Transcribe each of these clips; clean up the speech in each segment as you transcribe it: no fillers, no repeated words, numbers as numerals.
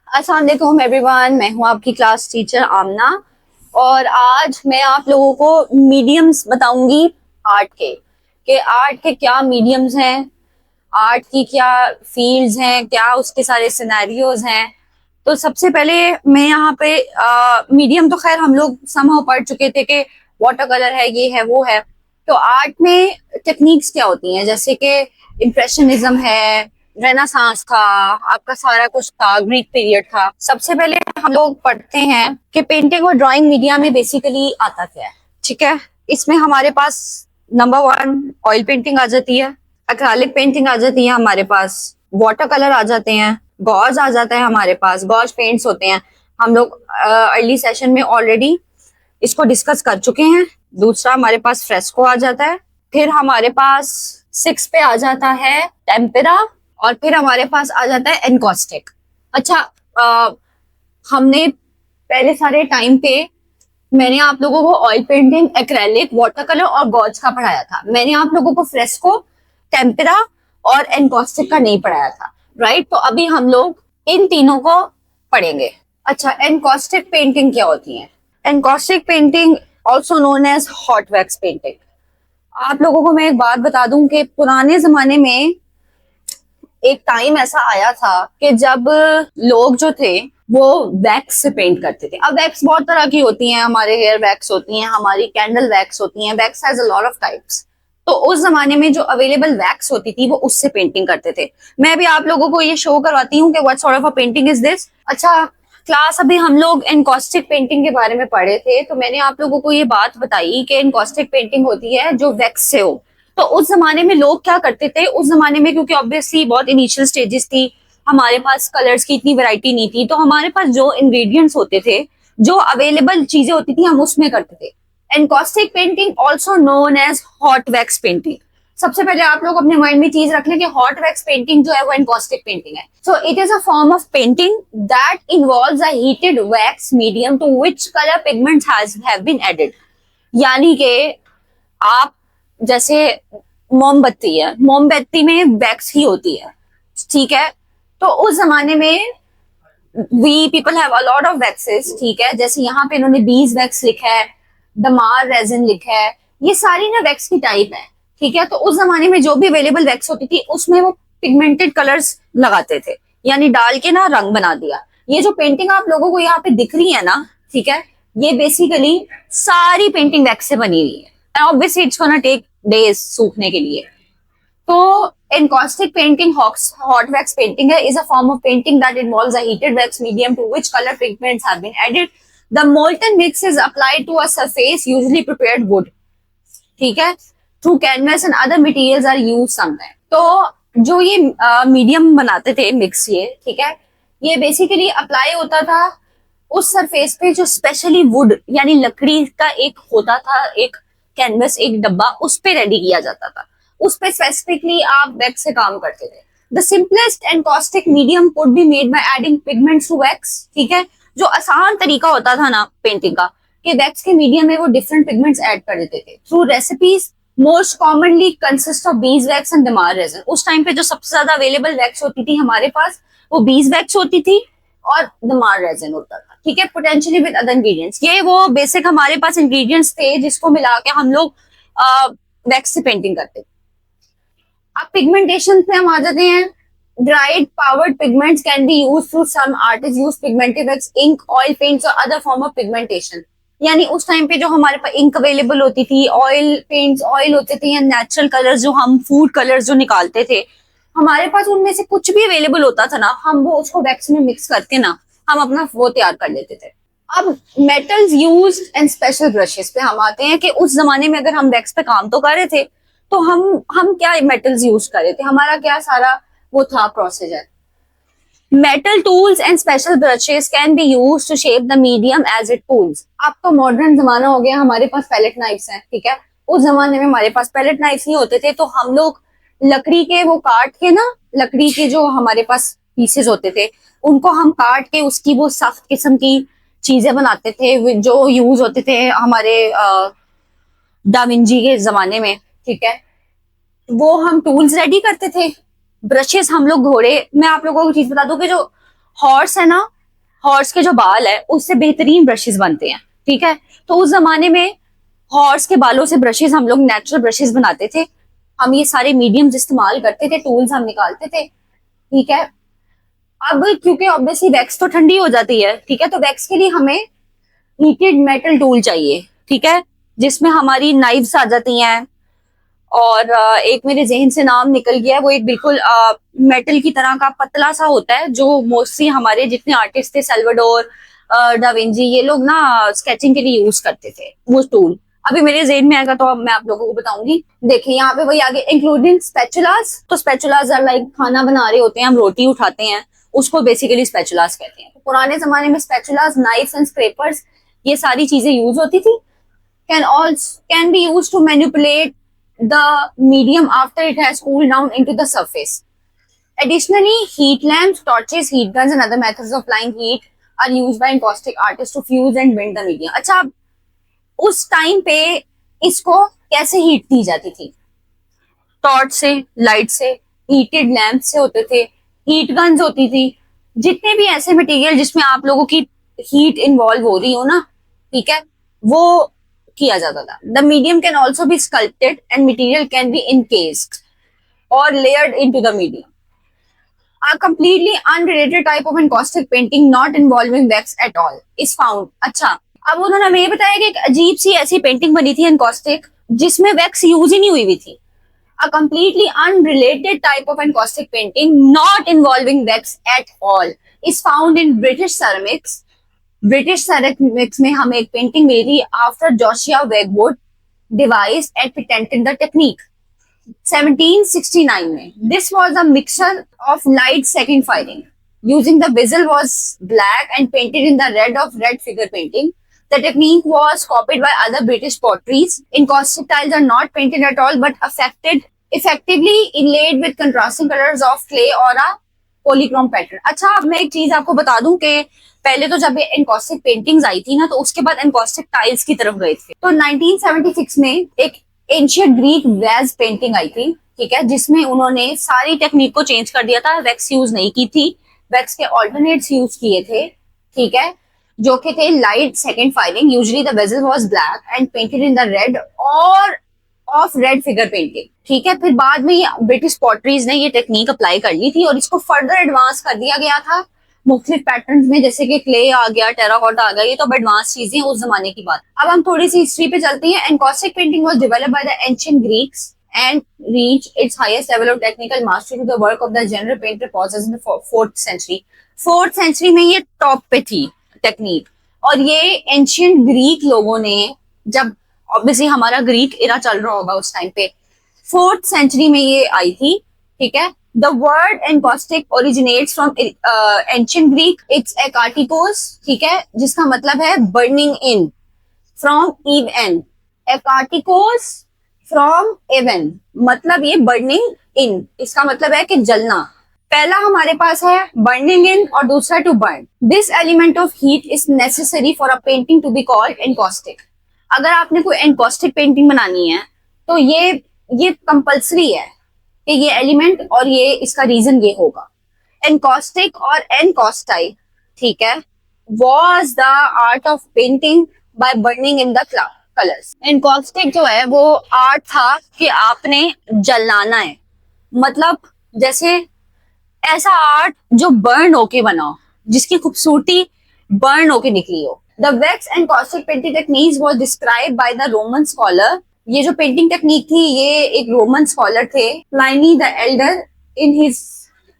अस्सलाम वालेकुम एवरीवन, मैं हूं आपकी क्लास टीचर आमना। और आज मैं आप लोगों को मीडियम्स बताऊंगी आर्ट के कि आर्ट के क्या मीडियम्स हैं, आर्ट की क्या फील्ड्स हैं, क्या उसके सारे सिनेरियोज हैं। तो सबसे पहले मैं यहाँ पे मीडियम तो खैर हम लोग समहाउ पढ़ चुके थे कि वाटर कलर है, ये है, वो है। तो आर्ट में टेक्निक्स क्या होती हैं, जैसे कि इम्प्रेशनिज्म है, रेनासांस था, आपका सारा कुछ था, ग्रीक पीरियड था। सबसे पहले हम लोग पढ़ते हैं कि पेंटिंग और ड्राइंग मीडिया में बेसिकली आता क्या है। ठीक है, इसमें हमारे पास नंबर वन ऑयल पेंटिंग आ जाती है, एक्रेलिक पेंटिंग आ जाती है हमारे पास, वाटर कलर आ जाते हैं, गॉज आ जाता है हमारे पास, गॉज पेंट्स होते हैं। हम लोग अर्ली सेशन में ऑलरेडी इसको डिस्कस कर चुके हैं। दूसरा हमारे पास फ्रेस्को आ जाता है, फिर हमारे पास सिक्स पे आ जाता है टेम्पेरा, और फिर हमारे पास आ जाता है एनकॉस्टिक। अच्छा, हमने पहले सारे टाइम पे मैंने आप लोगों को oil painting, acrylic, water colour और गॉज का पढ़ाया था। मैंने आप लोगों को फ्रेस्को, टेम्पेरा और एनकॉस्टिक का नहीं पढ़ाया था, राइट। तो अभी हम लोग इन तीनों को पढ़ेंगे। अच्छा, एनकॉस्टिक पेंटिंग क्या होती है? Encaustic painting also known as hot wax painting. आप लोगों को मैं एक बात बता दूं कि पुराने जमाने में एक टाइम ऐसा आया था कि जब लोग जो थे वो वैक्स से पेंट करते थे। अब वैक्स बहुत तरह की होती हैं, हमारे हेयर वैक्स होती हैं, हमारी कैंडल वैक्स होती हैं, wax has a lot of types. तो उस जमाने में जो अवेलेबल वैक्स होती थी वो उससे पेंटिंग करते थे। मैं भी आप लोगों को ये शो करवाती हूँ कि what sort of a painting is this. अच्छा, क्लास अभी हम लोग एनकॉस्टिक पेंटिंग के बारे में पढ़े थे, तो मैंने आप लोगों को ये बात बताई कि एनकॉस्टिक पेंटिंग होती है जो वैक्स से हो। तो उस जमाने में लोग क्या करते थे, उस जमाने में क्योंकि ऑब्वियसली बहुत इनिशियल स्टेजेस थी, हमारे पास कलर्स की इतनी वैरायटी नहीं थी, तो हमारे पास जो इंग्रेडिएंट्स होते थे, जो अवेलेबल चीजें होती थी, हम उसमें करते थे। Encaustic painting also known as hot wax painting. सबसे पहले आप लोग अपने माइंड में चीज रख लें कि हॉट वैक्स पेंटिंग जो है वो एनकॉस्टिक पेंटिंग है। So it is a form of painting that involves a heated wax medium to which colour pigments have been added. यानी कि आप जैसे मोमबत्ती है, मोमबत्ती में वैक्स ही होती है, ठीक है। तो उस जमाने में we people have a lot of waxes, ठीक है। जैसे यहाँ पे इन्होंने बीज वैक्स लिखा है, डमार रेजिन लिखा है, ये सारी ना वैक्स की टाइप है, ठीक है। तो उस जमाने में जो भी अवेलेबल वैक्स होती थी उसमें वो पिगमेंटेड कलर्स लगाते थे, यानी डाल के ना रंग बना दिया। ये जो पेंटिंग आप लोगों को यहाँ पे दिख रही है ना, ठीक है, ये बेसिकली सारी पेंटिंग वैक्स से बनी हुई है। Obviously it's gonna take days सूखने के लिए। तो encaustic painting, hot wax painting है, is a form of painting that involves a heated wax medium to which color pigments have been added. The molten mix is applied to a surface, usually prepared wood. ठीक है, through canvas and other materials are used sometimes. तो जो ये medium बनाते थे mix, ये ठीक है, ये बेसिकली अप्लाई होता था उस सरफेस पे जो स्पेशली वुड यानी लकड़ी का एक होता था, एक कैनवस, एक डब्बा, उस पे रेडी किया जाता था। उस पे स्पेसिफिकली आप वैक्स से काम करते थे। The simplest encaustic medium could be made by adding pigments to wax, ठीक है। जो आसान तरीका होता था ना पेंटिंग का, कि वैक्स के मीडियम में वो डिफरेंट पिगमेंट्स ऐड कर देते थे through recipes. Most commonly consist of beeswax and dammar resin. उस टाइम पे जो सबसे ज्यादा अवेलेबल वैक्स होती थी हमारे पास, वो बीज वैक्स होती थी और डमार रेजिन होता था, ठीक है, पोटेंशियली विद अदर इंग्रेडिएंट्स। ये वो बेसिक हमारे पास इंग्रेडिएंट्स थे जिसको मिला के हम लोग वैक्स से पेंटिंग करते थे। अब पिगमेंटेशन पे हम आ जाते हैं। Dried powdered pigments can be used through some artist use pigmented wax, ink, oil paints और अदर फॉर्म ऑफ पिगमेंटेशन। यानी उस टाइम पे जो हमारे पास इंक अवेलेबल होती थी, ऑयल पेंट्स, ऑयल होते थे, या नेचुरल कलर्स जो हम फूड कलर्स जो निकालते थे, हमारे पास उनमें से कुछ भी अवेलेबल होता था ना, हम वो उसको वैक्स में मिक्स करके ना हम अपना वो तैयार कर लेते थे। अब metals use and special brushes पे हम आते हैं कि उस जमाने में अगर हम वैक्स पे काम तो कर रहे थे, तो हम क्या मेटल्स यूज कर रहे थे, हमारा क्या सारा वो था procedure. Metal tools and special brushes can be use to shape the medium as it cools. अब तो मॉडर्न जमाना हो गया, हमारे पास पैलेट नाइफ्स हैं, ठीक है। उस जमाने में हमारे पास पैलेट नाइफ्स नहीं होते थे, तो हम लोग लकड़ी के वो काट के ना, लकड़ी के जो हमारे पास पीसेस होते थे उनको हम काट के उसकी वो सख्त किस्म की चीजें बनाते थे जो यूज होते थे हमारे डाविंची के जमाने में, ठीक है। वो हम टूल्स रेडी करते थे। ब्रशेस हम लोग घोड़े, मैं आप लोगों को चीज बता दूं कि जो हॉर्स है ना, हॉर्स के जो बाल है उससे बेहतरीन ब्रशेस बनते हैं, ठीक है। तो उस जमाने में हॉर्स के बालों से ब्रशेस, हम लोग नेचुरल ब्रशेस बनाते थे, हम ये सारे मीडियम्स इस्तेमाल करते थे, टूल्स हम निकालते थे, ठीक है। अब क्योंकि ऑब्वियसली वैक्स तो ठंडी हो जाती है, ठीक है, तो वैक्स के लिए हमें हीटेड मेटल टूल चाहिए, ठीक है, जिसमें हमारी नाइफ्स आ जाती हैं। और एक मेरे जहन से नाम निकल गया है, वो एक बिल्कुल मेटल की तरह का पतला सा होता है, जो मोस्टली हमारे जितने आर्टिस्ट थे, सल्वाडोर, डाविंची, ये लोग ना स्केचिंग के लिए यूज करते थे वो टूल। अभी मेरे जेहन में आएगा तो अब मैं आप लोगों को बताऊंगी। देखिए यहाँ पे वही आगे, इंक्लूडिंग स्पैचुलास। तो स्पैचुलास आर लाइक, खाना बना रहे होते हैं, हम रोटी उठाते हैं, उसको बेसिकली स्पैचुलास कहते हैं। तो पुराने जमाने में स्पैचुलास, नाइफ्स एंड स्क्रैपर्स, ये सारी चीजें यूज होती थी। Can be used to manipulate the medium after it has cooled down into the surface. Additionally, heat lamps, torches, heat guns and other methods of applying heat are used by encaustic artists to fuse and bend the medium. अच्छा, उस time पे इसको कैसे heat दी जाती थी? Torch से, light से, heated lamp से होते थे, हीट गन्स होती थी, जितने भी ऐसे मटेरियल जिसमें आप लोगों की हीट इन्वॉल्व हो रही हो ना, ठीक है, वो किया जाता था। The medium can also be sculpted and material can be encased or layered into the medium. A completely unrelated type of encaustic painting not involving wax at all is found. अच्छा, अब उन्होंने हमें ये बताया कि एक अजीब सी ऐसी पेंटिंग बनी थी एनकॉस्टिक, जिसमें वैक्स यूज ही नहीं हुई थी। A completely unrelated type of encaustic painting not involving wax at all is found in British ceramics. British ceramics में हमें एक पेंटिंग मिली थी after Josiah Wedgwood devised and patented the technique 1769 में। This was a mixture of light second firing. Using the bezel was black and painted in the red of red figure painting. The technique was copied by other British potteries. Encaustic tiles are not painted at all but effectively inlaid with contrasting colors of clay or a polychrome pattern. अच्छा, अब मैं एक चीज आपको बता दूं कि पहले तो जब ये एनकॉस्टिक पेंटिंग्स आई थी ना, तो उसके बाद एनकॉस्टिक टाइल्स की तरफ गए थे। तो 1976 में एक ancient Greek veg painting I थी, ठीक है, जिसमें उन्होंने सारी टेक्निक को चेंज कर दिया था। वैक्स यूज नहीं की थी, वैक्स के ऑल्टरनेट्स यूज किए थे, ठीक है, जो कि थे light second firing. Usually the vessel was black and painted in the red और ऑफ रेड फिगर पेंटिंग, ठीक है। फिर बाद में ब्रिटिश पॉटरीज ने ये टेक्निक अप्लाई कर ली थी और इसको फर्दर एडवांस कर दिया गया था मुख्तलिफ पैटर्न्स में, जैसे कि क्ले आ गया, टेराकोटा आ गया, ये तो एडवांस चीजें उस जमाने की बात। अब हम थोड़ी सी हिस्ट्री पे चलते हैं। Encaustic painting was developed by the ancient Greeks and reach its highest level of technical mastery to the work of the general painter possessed in the 4th century. 4th century में ये top पे थी technique, और ये ancient Greek लोगों ने, जब obviously हमारा ग्रीक इरा चल रहा होगा उस टाइम पे, 4th century में ये आई थी, ठीक है। The word encaustic originates from ancient Greek. It's ekatikos, ठीक है, जिसका मतलब है burning in, from even. Ekatikos from even, मतलब ये burning in, इसका मतलब है कि जलना। पहला हमारे पास है burning in और दूसरा to burn. This element of heat is necessary for a painting to be called encaustic. अगर आपने कोई encaustic painting बनानी है तो ये कंपल्सरी है कि ये एलिमेंट और ये इसका रीजन ये होगा। एनकॉस्टिक और एनकॉस्टाइल, ठीक है, was the art of painting by burning in the colours. Encaustic जो है वो आर्ट था कि आपने जलाना है, मतलब जैसे ऐसा आर्ट जो बर्न होके बना हो, जिसकी खूबसूरती बर्न होके निकली हो। The wax encaustic painting techniques was described by the Roman scholar. ये जो पेंटिंग टेक्निक थी, ये एक रोमन स्कॉलर थे, Pliny the Elder, in his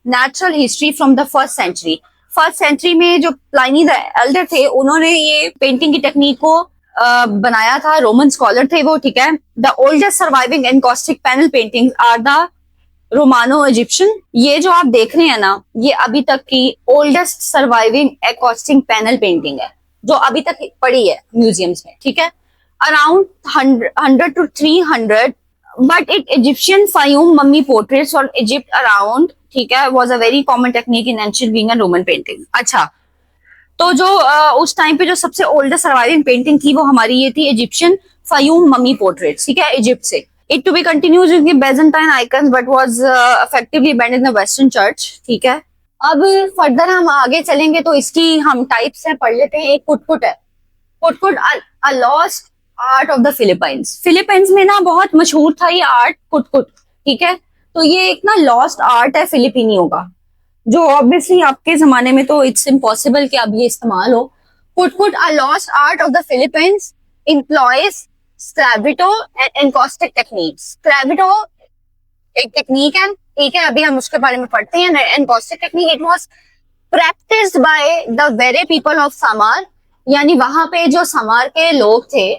natural history from the 1st century. 1st century में जो प्लाइनी द एल्डर थे, उन्होंने ये पेंटिंग की टेक्निक को बनाया था। रोमन स्कॉलर थे वो, ठीक है। The oldest surviving encaustic panel paintings are the Romano Egyptian. ये जो आप देख रहे हैं ना, ये अभी तक की oldest surviving encaustic panel painting है जो अभी तक पड़ी है म्यूजियम्स में, ठीक है। Around 100 to 300, but it Egyptian Fayum mummy portraits from Egypt around, ठीक है, was a very common technique in ancient Greek and Roman painting. अच्छा, तो जो उस टाइम पे जो सबसे ओल्डेस्ट सर्वाइविंग पेंटिंग थी वो हमारी ये थी इजिप्शियन फयूम मम्मी पोर्ट्रेट्स, ठीक है, इजिप्ट से। It to be continued with the Byzantine icons but was effectively banned in the Western Church, ठीक है। अब फर्दर हम आगे चलेंगे तो इसकी हम टाइप्स है पढ़ लेते हैं। एक कुटकुट है। कुटकुट a lost art of the Philippines. Philippines में ना बहुत मशहूर था ये आर्ट कुटकुट, ठीक है। तो ये एक ना लॉस्ट आर्ट है फिलिपिनियों का, जो ऑब्वियसली आपके जमाने में तो इट्स इम्पॉसिबल कि अब ये इस्तेमाल हो। Kutkut a lost art of the Philippines employs sgraffito and encaustic techniques. Sgraffito एक टेक्निक है, ठीक है, अभी हम उसके बारे में पढ़ते हैं। Encaustic technique it was practised by the very people of Sumer, यानी वहां पे जो समार के लोग थे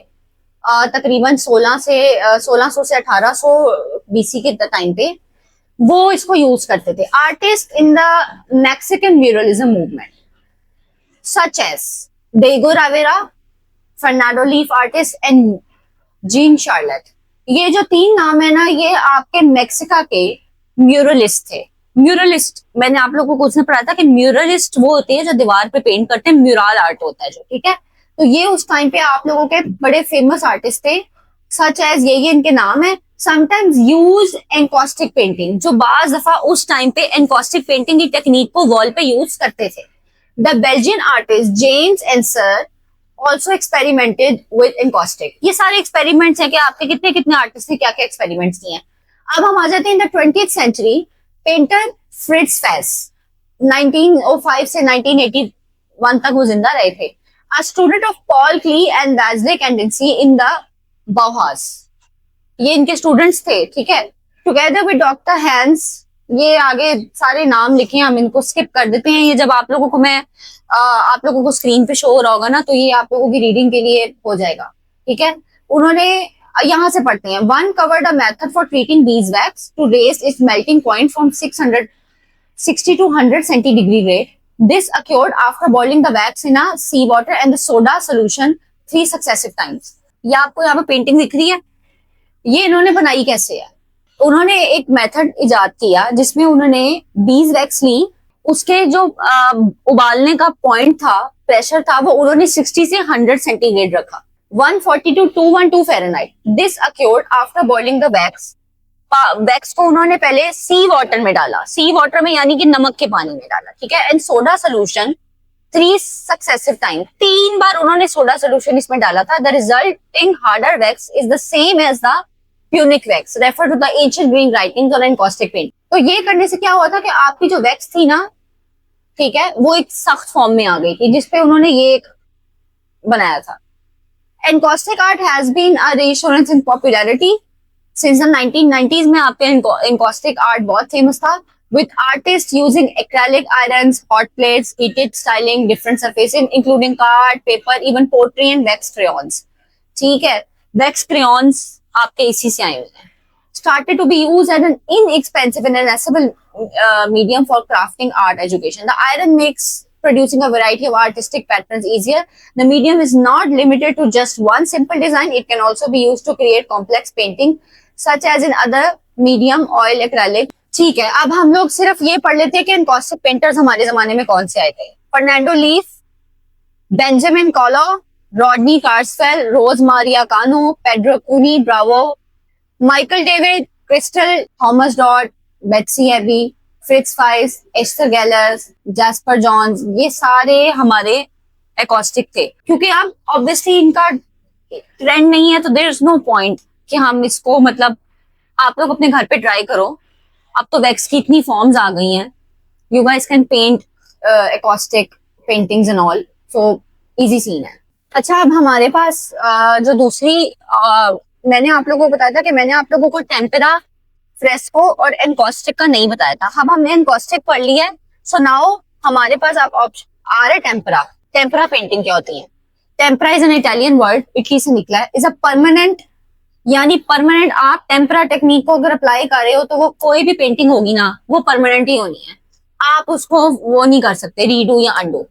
तकरीबन 1600 से 1800 बीसी के टाइम पे वो इसको यूज करते थे। Artist in the Mexican muralism movement such as Diego Rivera, Fernando Leal artist and Jean Charlot. ये जो तीन नाम है ना, ये आपके मेक्सिका के म्यूरलिस्ट थे। म्यूरलिस्ट मैंने आप लोगों को उसने पढ़ा था कि म्यूरलिस्ट वो होते हैं जो दीवार पे पेंट करते हैं, म्यूरल आर्ट होता है जो, ठीक है। तो ये उस टाइम पे आप लोगों के बड़े फेमस आर्टिस्ट थे, सच एज ये इनके नाम है। समटाइम्स यूज एनकॉस्टिक पेंटिंग, जो बाज दफा उस टाइम पे एनकॉस्टिक पेंटिंग की टेक्निक को वॉल पे यूज करते थे। The Belgian artist James Ensor also experimented with encaustic. ये सारे एक्सपेरिमेंट्स हैं कि आपके कितने कितने आर्टिस्ट ने क्या क्या एक्सपेरिमेंट्स किए हैं। अब हम आ जाते हैं in the 20th century. Painter Fritz Faiss 1905 से 1981 तक वो जिंदा रहे थे। A student of Paul Klee and Václav Kandinsky in the Bauhaus, ये इनके स्टूडेंट्स थे, ठीक है। टुगेदर विद डॉक्टर हैंस, ये आगे सारे नाम लिखे हैं, हम इनको स्किप कर देते हैं। ये जब आप लोगों को मैं आप लोगों को स्क्रीन पे शो हो रहा होगा ना, तो ये आप लोगों की रीडिंग के लिए हो जाएगा, ठीक है। उन्होंने यहाँ से पढ़ते हैं। One covered a method for treating beeswax to raise its melting point from 660 to 100 centigrade grade. This occurred after boiling the wax in a seawater and the soda solution 3 successive times. ये आपको यहाँ पे painting दिख रही है, ये इन्होंने बनाई कैसे है। उन्होंने एक मेथड इजाद किया जिसमें उन्होंने बीज वैक्स ली, उसके जो उबालने का पॉइंट था, प्रेशर था, वो उन्होंने 60 से 100 सेंटीग्रेड रखा। 140 to 212 Fahrenheit. This occurred after boiling the wax. Wax को उन्होंने पहले सी वाटर में डाला, सी वाटर में यानी कि नमक के पानी में डाला, ठीक है। And soda solution 3 successive time, 3 बार उन्होंने सोडा सोल्यूशन इसमें डाला था। The resulting harder wax is the same as the Punic wax, refer to the ancient Greek writings on encaustic paint. तो ये करने से क्या हुआ था कि आपकी जो वैक्स थी ना, ठीक है, वो एक सख्त फॉर्म में आ गई थी, जिसपे उन्होंने ये एक बनाया था। Encaustic art has been a resurgence in popularity since the 1990s में। आपके एनकॉस्टिक आर्ट बहुत फेमस था, with artists using acrylic irons, hot plates, heated styling, different surfaces including card, paper, even pottery and wax crayons. ठीक है, wax crayons आपके इसी से आए हुए हैं। Started to be used as an inexpensive and accessible medium for crafting art education. The iron makes producing a variety of artistic patterns easier. The medium is not limited to just one simple design. It can also be used to create complex painting such as in other medium, oil, acrylic. ठीक है, अब हम लोग सिर्फ ये पढ़ लेते हैं कि एनकॉस्टिक पेंटर्स हमारे जमाने में कौन से आए थे। Fernando Leal, Benjamin Callo, Rodney Carswell, Rose Maria Cano, Pedro Cuni Bravo, Michael David, Crystal, Thomas Dot, Betsy Eby, Fritz Faiss, Esther Gellers, Jasper Johns, ये सारे हमारे एकॉस्टिक थे। क्योंकि अब ऑब्वियसली इनका ट्रेंड नहीं है, तो देयर इज नो पॉइंट कि हम इसको, मतलब आप लोग अपने घर पे ट्राई करो। अब तो वैक्स की इतनी फॉर्म्स आ गई हैं, you guys can paint encaustic paintings and all, so easy scene है। अच्छा, अब हमारे पास जो दूसरी मैंने आप लोगों को बताया था कि मैंने आप लोगों को टेम्परा, फ्रेस्को और एनकॉस्टिक का नहीं बताया था। अब हमने एनकॉस्टिक पढ़ लिया है, सो नाउ हमारे पास आप ऑप्शन आ रहे टेम्परा। टेम्परा पेंटिंग क्या होती है? Tempera is an Italian word, Italy से निकला है, इज अ परमानेंट, यानी परमानेंट। आप टेम्परा टेक्निक को अगर अप्लाई कर रहे हो तो वो कोई भी पेंटिंग होगी ना, वो परमानेंट ही होनी है, आप उसको वो नहीं कर सकते रीडू या undo.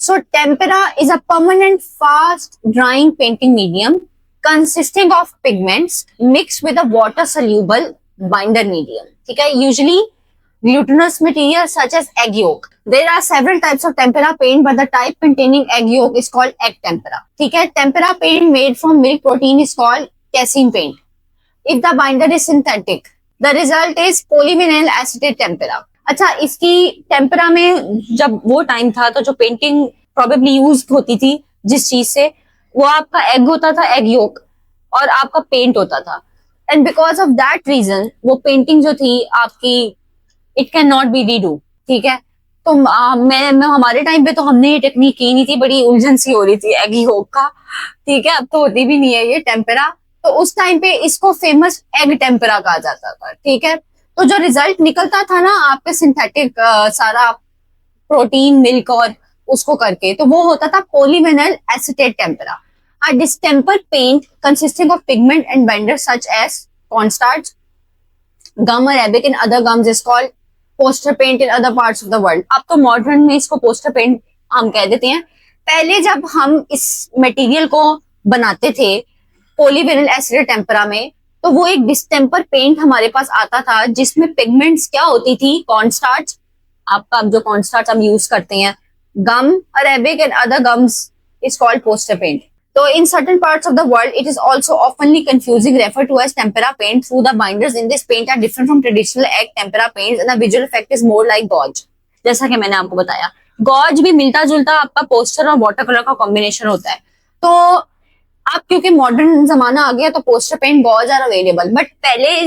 So tempera is a permanent fast drawing painting medium consisting of pigments mixed with a water soluble binder medium, ठीक है, usually glutinous material such as egg yolk. There are several types of tempera paint, but the type containing egg yolk is called egg tempera. ठीक है, tempera paint made from milk protein is called casein paint. If the binder is synthetic, the result is polyvinyl acetate tempera. अच्छा, इसकी tempera में जब वो time था तो जो पेंटिंग प्रोबेबली यूज होती थी जिस चीज से, वो आपका एग होता था, एग योक, और आपका पेंट होता था। And because of that reason वो पेंटिंग जो थी आपकी, it can not be redo. ठीक है, तो मैं हमारे टाइम पे तो हमने ये टेक्निक की नहीं थी, बड़ी उलझन सी हो रही थी एग योक का। ठीक है, अब तो होती भी नहीं है ये टेम्परा। तो उस टाइम पे इसको फेमस एग टेम्परा कहा जाता था। ठीक है, तो जो रिजल्ट निकलता था ना आपके सिंथेटिक सारा प्रोटीन मिल्क और उसको करके, तो वो होता था polyvinyl acetate tempera. A distemper paint consisting of pigment and binders such as cornstarch, gum arabic and other gums is called poster paint in other parts of the world. अब तो modern में इसको पोस्टर पेंट हम कह देते हैं। पहले जब हम इस मटेरियल को बनाते थे पॉलीविनाइल एसिड टेम्परा में, तो वो एक डिस्टेम्पर पेंट हमारे पास आता था जिसमें पिगमेंट्स क्या होती थी, कॉर्नस्टार्च, आपका जो कॉर्नस्टार्च हम यूज करते हैं, gum arabic and other gums is called poster paint. So in certain parts of the world, it is also oftenly confusing referred to as tempera paint. Through the binders in this paint are different from traditional egg tempera paints, and the visual effect is more like gouache. जैसा कि मैंने आपको बताया, gauge भी मिलता जुलता आपका poster और वाटर कलर का कॉम्बिनेशन होता है। तो अब क्योंकि मॉडर्न जमाना आ गया तो poster paint gouache are available, but पहले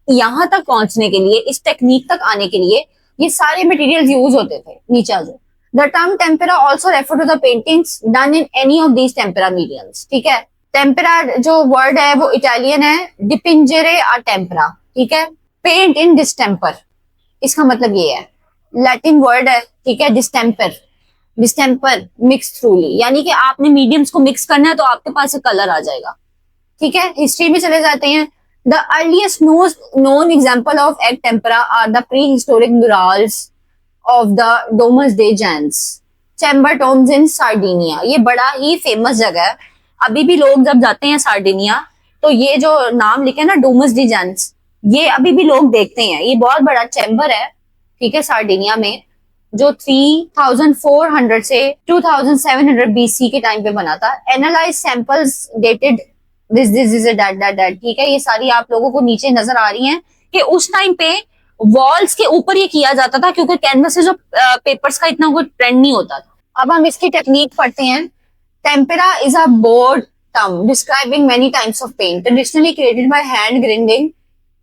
यहाँ तक पहुंचने के लिए, इस टेक्निक तक आने के लिए ये सारे मटेरियल यूज होते थे नीचे जो। The term tempera also refer to the paintings done in any of these tempera mediums. ठीक है, tempera जो वर्ड है वो इटालियन है, dipingere a tempera. ठीक है, paint in distemper, इसका मतलब ये है, लैटिन वर्ड है। ठीक है, distemper, distemper mixed truly, यानी कि आपने मीडियम्स को मिक्स करना है तो आपके पास कलर आ जाएगा। ठीक है, हिस्ट्री में चले जाते हैं। The earliest known example of egg tempera are the prehistoric murals of the Domesday Giants, Chamber Tombs in Sardinia. ये बड़ा ही फेमस जगह है, अभी भी लोग जब जाते हैं सार्डिनिया तो ये जो नाम लिखे ना डोमसडे जैंट्स, ये अभी भी लोग देखते हैं। ये बहुत बड़ा चैम्बर है, ठीक है, सार्डिनिया में, जो 3400 से 2700 BC के टाइम पे बना था। Analyse samples dated this is that. ठीक है, ये सारी आप लोगों को नीचे नजर आ रही हैं कि उस टाइम पे वॉल्स के ऊपर ये किया जाता था क्योंकि कैनवस से जो पेपर्स का इतना कोई ट्रेंड नहीं होता था। अब हम इसकी टेक्निक पढ़ते हैं। Tempera is a board term describing many types of paint traditionally created by hand grinding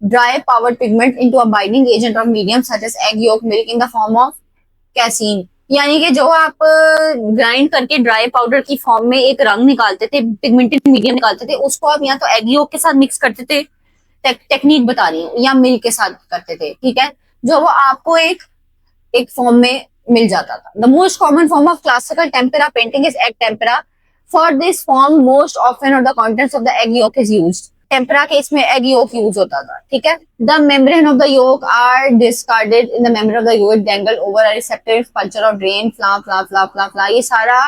dry powdered pigment into a binding agent of medium such as egg yolk milk in the form of casein. यानी कि जो आप grind करके dry powder की form में एक रंग निकालते थे, पिगमेंटेड मीडियम निकालते थे, उसको आप या तो एग योक के साथ मिक्स करते थे, टेक्निक बता रही हूँ, या मिल्क के साथ करते थे। ठीक है, जो वो आपको एक फॉर्म में मिल जाता था। The most common form of classical tempera painting is egg tempera. For this form most often और the contents of the egg yolk is used. Tempera के इसमें एग योक यूज होता था। ठीक है, the membrane of the yolk are discarded in the membrane of the yolk dangled over a receptive culture of drain फ्ला फ्ला फ्ला फ्ला फ्ला। ये सारा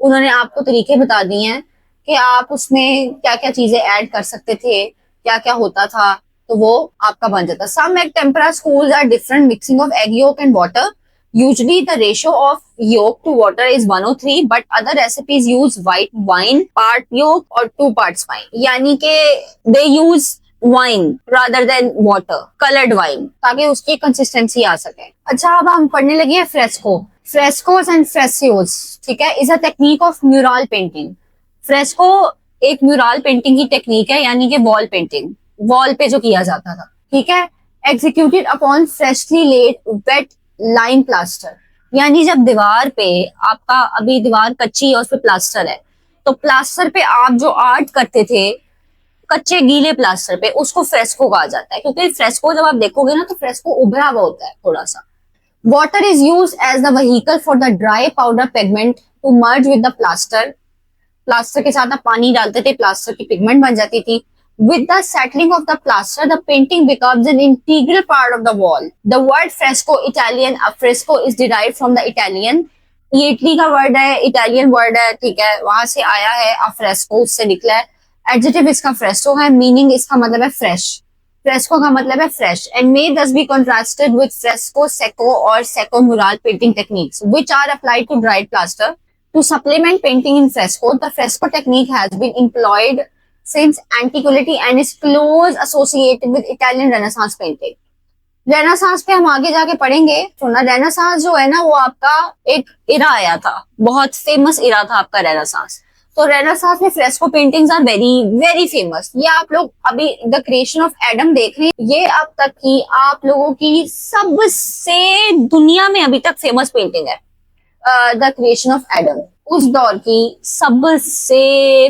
उन्होंने आपको तरीके बता दिए हैं कि आप उसमें क्या क्या चीजें ऐड कर सकते थे, क्या क्या होता था, तो वो आपका बन जाता। Some egg tempera schools are different mixing of egg yolk and water. Usually the ratio of yolk to water is 1:3, but other recipes use white wine part yolk or 2 parts wine. यानी कि they use wine rather than water, colored wine, ताकि उसकी consistency आ सके। अच्छा, अब हम पढ़ने लगे हैं फ्रेस्को। फ्रेस्कोस एंड फ्रेसियोस, ठीक है, is a technique of mural painting. Fresco एक म्यूरल पेंटिंग की टेक्निक है, यानी कि वॉल पेंटिंग, वॉल पे जो किया जाता था। ठीक है, executed upon freshly laid wet lime plaster, यानी जब दीवार पे आपका, अभी दीवार कच्ची है, उस पे प्लास्टर है, तो प्लास्टर पे आप जो आर्ट करते थे कच्चे गीले प्लास्टर पे, उसको फ्रेस्को कहा जाता है। क्योंकि फ्रेस्को जब आप देखोगे ना तो फ्रेस्को उभरा हुआ होता है थोड़ा सा। Water is use as the vehicle for the dry powder pigment to merge with the plaster. Plaster के साथ आप पानी डालते थे, प्लास्टर की पिगमेंट बन जाती थी। With the settling of the plaster, the painting becomes an integral part of the wall. The word fresco, Italian, affresco, is derived from the Italian. ये इटली का वर्ड है, इटालियन वर्ड है, ठीक है, वहां से आया है, अफ्रेस्को उससे निकला है। एडजेक्टिव इसका फ्रेस्को है, मीनिंग इसका मतलब है फ्रेश। फ्रेस्को का मतलब है fresh, and may thus be contrasted with fresco, secco और secco mural painting techniques, which are applied to dried plaster. To supplement painting in fresco, the fresco technique has been employed since antiquity and is close associated with Italian Renaissance painting. Renaissance पे हम आगे जाके पढ़ेंगे। तो ना renaissance जो है ना वो आपका एक इरा आया था, बहुत फेमस इरा था आपका रेनेसांस। तो रेनेसांस में fresco paintings are very very famous. ये आप लोग अभी द क्रिएशन ऑफ एडम देख रहे हैं, ये अब तक की आप लोगों की सबसे दुनिया में अभी तक फेमस पेंटिंग है। द क्रिएशन ऑफ एडम उस दौर की सबसे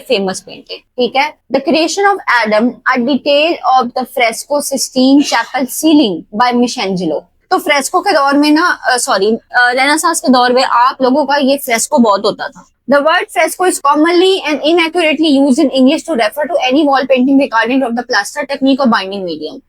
फेमस पेंटिंग, ठीक है। The creation of Adam, a detail of the fresco Sistine Chapel ceiling by Michelangelo. तो फ्रेस्को के दौर में ना रेनेसांस के दौर में आप लोगों का ये फ्रेस्को बहुत होता था। The word fresco is commonly and inaccurately used in English to refer to any wall painting regarding of the plaster technique or binding medium.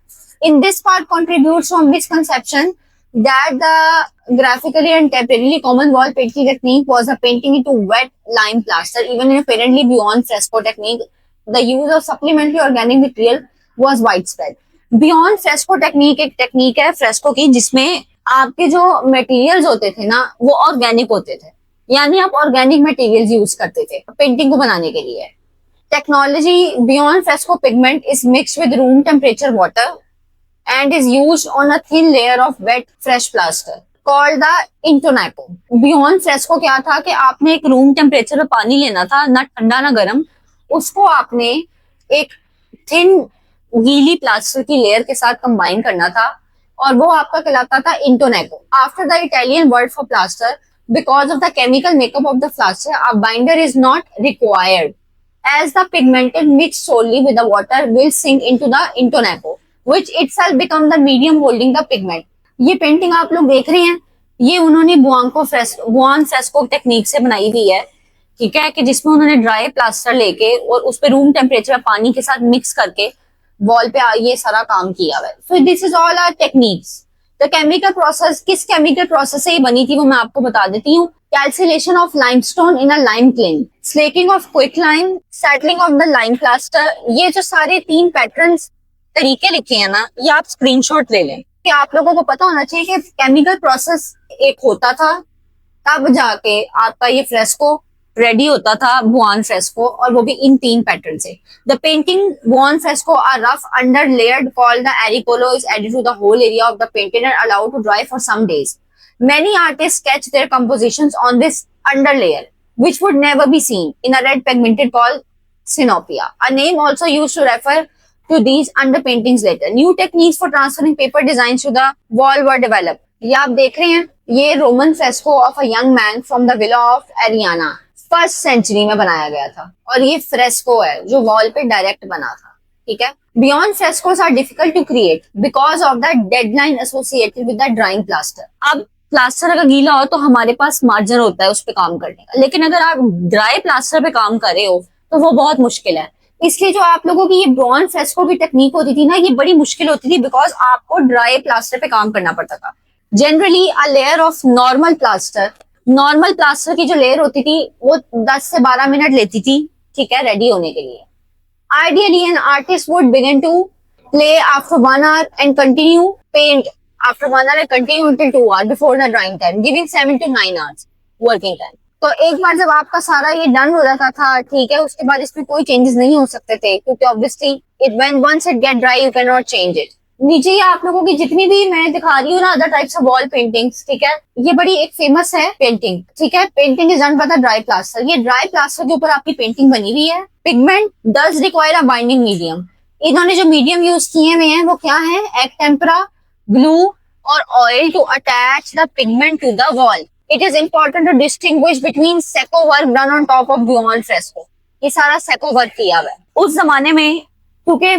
In this part contributes from misconception that the graphically and temporarily common wall painting technique was a painting into wet lime plaster. Even in apparently beyond fresco technique, the use of supplementary organic material was widespread. Beyond fresco technique एक technique है fresco की जिसमें आपके जो materials होते थे ना वो ऑर्गेनिक होते थे, यानी आप ऑर्गेनिक मटेरियल्स यूज करते थे पेंटिंग को बनाने के लिए। Technology beyond fresco pigment is mixed with room temperature water and is used on a thin layer of wet fresh plaster called the intonaco. Beyond fresco क्या था कि आपने एक रूम टेम्परेचर पे पानी लेना था, ना ठंडा ना गर्म, उसको आपने एक थिन गीली प्लास्टर की लेयर के साथ कंबाइन करना था और वो आपका कहलाता था intonaco. After the Italian word for plaster, because of the chemical makeup of the plaster, a binder is not required as the pigmented mixed solely with the water will sink into the intonaco, which itself become the medium holding the pigment. ये painting आप लोग देख रहे हैं, ये उन्होंने बुआन fresco technique से बनाई हुई है, ठीक है, कि जिसमें उन्होंने ड्राई प्लास्टर लेके और उस पे रूम टेम्परेचर पानी के साथ मिक्स करके वॉल पे ये सारा काम किया हुआ है। So this is all our techniques. The chemical process, किस केमिकल प्रोसेस से ये बनी थी वो मैं आपको बता देती हूँ। Calcination of limestone in a lime kiln, slaking of quick lime, settling of the lime plaster. ये जो सारे 3 पैटर्न्स तरीके लिखे हैं ना, ये आप स्क्रीनशॉट ले लें कि आप लोगों को पता होना चाहिए कि केमिकल प्रोसेस एक होता था, तब जाके आपका ये फ्रेस्को रेडी होता था, बुआन फ्रेस्को, और वो भी इन 3 पैटर्न से। The painting buon fresco are rough under layered called the arriccio is added to the whole area of the painted and allowed to dry for some days. Many artists sketch their compositions on this underlayer, which would never be seen in a red pigmented called synopia, a name also used to refer to these underpaintings later. New techniques for transferring paper designs to the wall were developed. ये आप देख रहे हैं, ये Roman fresco of a young man from the villa of Arianna 1st century में बनाया गया था, और ये फ्रेस्को है जो वॉल पे डायरेक्ट बना था, ठीक है। Beyond frescoes are difficult to create because of the deadline associated with the drying plaster. अब प्लास्टर अगर गीला हो तो हमारे पास मार्जिन होता है उस पे काम करने का, लेकिन अगर आप ड्राई प्लास्टर पे काम कर रहे हो तो वो बहुत मुश्किल है। इसलिए जो आप लोगों की ये ब्रॉन फ्रेस्को की टेक्निक होती थी ना, ये बड़ी मुश्किल होती थी बिकॉज आपको ड्राई प्लास्टर पे काम करना पड़ता था। Generally a layer of normal plaster की जो लेयर होती थी वो 10 से 12 मिनट लेती थी, ठीक है, रेडी होने के लिए। Ideally, an artist would begin to play after 1 hour and paint after 1 hour and continue until 2 hours before the drying time, giving 7 to 9 hours working time. तो एक बार जब आपका सारा ये डन हो जाता था, ठीक है, उसके बाद इसमें कोई चेंजेस नहीं हो सकते थे क्योंकि obviously once it get dry you cannot change it. नीचे ये आप लोगों की जितनी भी मैं दिखा रही हूँ ना other types of wall paintings, ठीक है, ये बड़ी एक फेमस है पेंटिंग, ठीक है। Painting is done by the dry plaster. ये ड्राई प्लास्टर के ऊपर आपकी पेंटिंग बनी हुई है। Pigment does require a binding medium. इन्होंने जो मीडियम यूज किए हुए हैं वो क्या है, egg tempera, glue or oil to attach the pigment to the wall. It is important to distinguish between secco work done on top of buon fresco. ये सारा सेको वर्क किया हुआ है। उस जमाने में क्योंकि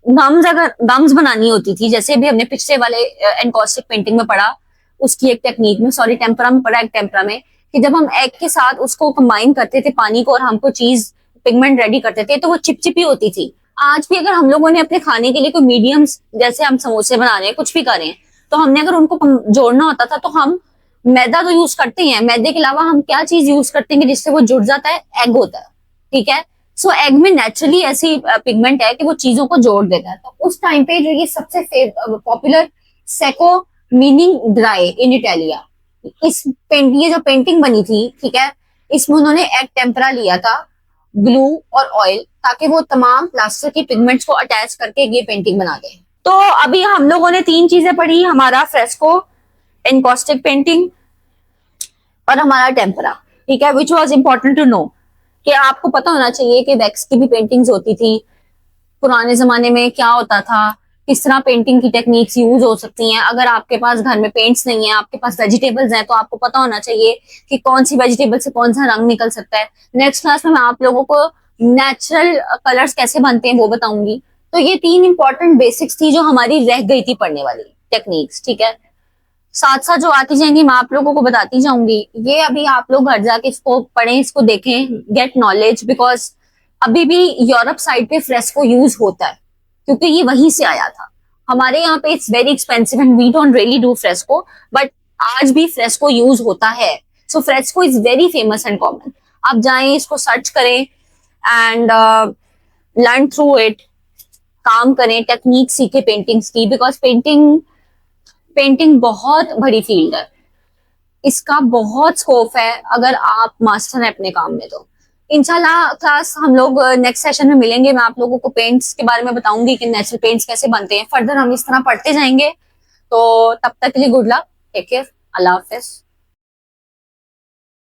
गम्स बनानी होती थी, जैसे भी हमने पिछले वाले एनकॉस्टिक पेंटिंग में पढ़ा, उसकी एक टेक्निक में, सॉरी टेम्परा में पढ़ा, एक टेम्परा में, कि जब हम एग के साथ उसको कंबाइन करते थे पानी को और हमको चीज पिगमेंट रेडी करते थे तो वो चिपचिपी होती थी। आज भी अगर हम लोगों ने अपने खाने के लिए कोई मीडियम्स, जैसे हम समोसे बना रहे हैं, कुछ भी कर रहे हैं, तो हमने अगर उनको जोड़ना होता था तो हम मैदा तो यूज करते हैं, मैदे के अलावा हम क्या चीज यूज करते हैं जिससे वो जुड़ जाता है, एग होता है, ठीक है। सो एग में नेचुरली ऐसी पिगमेंट है कि वो चीजों को जोड़ देता है। तो उस टाइम पे जो ये सबसे पॉपुलर सेको मीनिंग ड्राई इन इटालिया, ये जो पेंटिंग बनी थी, ठीक है, इसमें उन्होंने एग टेम्परा लिया था, ग्लू और ऑयल, ताकि वो तमाम प्लास्टर की पिगमेंट्स को अटैच करके ये पेंटिंग बना दें। तो अभी हम लोगों ने 3 चीजें पढ़ी, हमारा फ्रेस्को, एनकॉस्टिक पेंटिंग और हमारा टेम्परा, ठीक है, which was important to know कि आपको पता होना चाहिए कि वैक्स की भी पेंटिंग्स होती थी पुराने जमाने में, क्या होता था, किस तरह पेंटिंग की टेक्निक्स यूज हो सकती हैं। अगर आपके पास घर में पेंट्स नहीं है, आपके पास वेजिटेबल्स हैं, तो आपको पता होना चाहिए कि कौन सी वेजिटेबल से कौन सा रंग निकल सकता है। नेक्स्ट क्लास में मैं आप लोगों को नेचुरल कलर्स कैसे बनते हैं वो बताऊंगी। तो ये 3 इंपॉर्टेंट बेसिक्स थी जो हमारी रह गई थी पढ़ने वाली टेक्निक्स, ठीक है। साथ साथ जो आती जाएंगी मैं आप लोगों को बताती जाऊंगी। ये अभी आप लोग घर जाके इसको पढ़ें, इसको देखें, गेट नॉलेज, बिकॉज अभी भी यूरोप साइड पे फ्रेस्को यूज होता है क्योंकि ये वहीं से आया था। हमारे यहाँ पे it's very expensive and we don't really do fresco, but आज भी फ्रेस्को यूज होता है। So fresco is very famous and common. आप जाएं, इसको सर्च करें एंड लर्न थ्रू इट, काम करें, टेक्निक सीखे पेंटिंग्स की, बिकॉज पेंटिंग पेंटिंग बहुत बड़ी फील्ड है, इसका बहुत स्कोप है अगर आप मास्टर हैं अपने काम में। तो इंशाल्लाह क्लास हम लोग नेक्स्ट सेशन में मिलेंगे। मैं आप लोगों को पेंट्स के बारे में बताऊंगी कि नेचुरल पेंट्स कैसे बनते हैं। फर्दर हम इस तरह पढ़ते जाएंगे। तो तब तक के लिए गुड लक, टेक केयर, अल्लाह हाफिज।